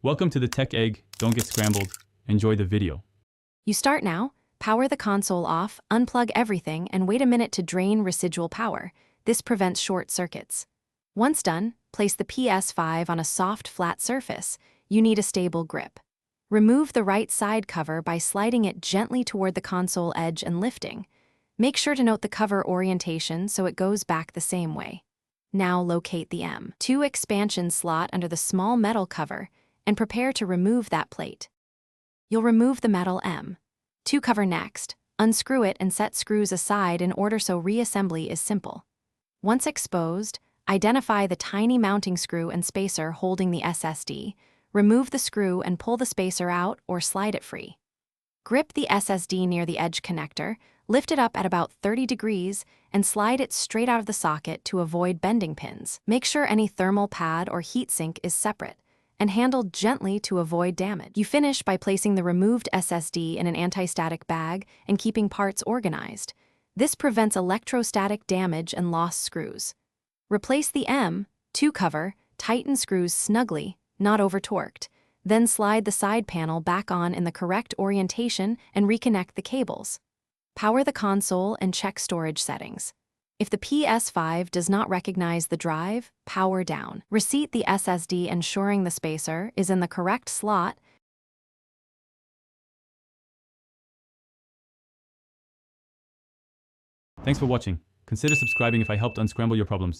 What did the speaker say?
Welcome to the Tech Egg. Don't get scrambled. Enjoy the video. You start now, power the console off, unplug everything, and wait a minute to drain residual power. This prevents short circuits. Once done, place the PS5 on a soft, flat surface. You need a stable grip. Remove the right side cover by sliding it gently toward the console edge and lifting. Make sure to note the cover orientation so it goes back the same way. Now locate the M2 expansion slot under the small metal cover and prepare to remove that plate. You'll remove the metal M2 cover next. Unscrew it and set screws aside in order so reassembly is simple. Once exposed, identify the tiny mounting screw and spacer holding the SSD. Remove the screw and pull the spacer out or slide it free. Grip the SSD near the edge connector, lift it up at about 30 degrees, and slide it straight out of the socket to avoid bending pins. Make sure any thermal pad or heatsink is separate, and handle gently to avoid damage. You finish by placing the removed SSD in an anti-static bag and keeping parts organized. This prevents electrostatic damage and lost screws. Replace the M2 cover, tighten screws snugly, not over-torqued. Then slide the side panel back on in the correct orientation and reconnect the cables. Power the console and check storage settings. If the PS5 does not recognize the drive, power down. Reseat the SSD ensuring the spacer is in the correct slot. Thanks for watching. Consider subscribing if I helped unscramble your problems.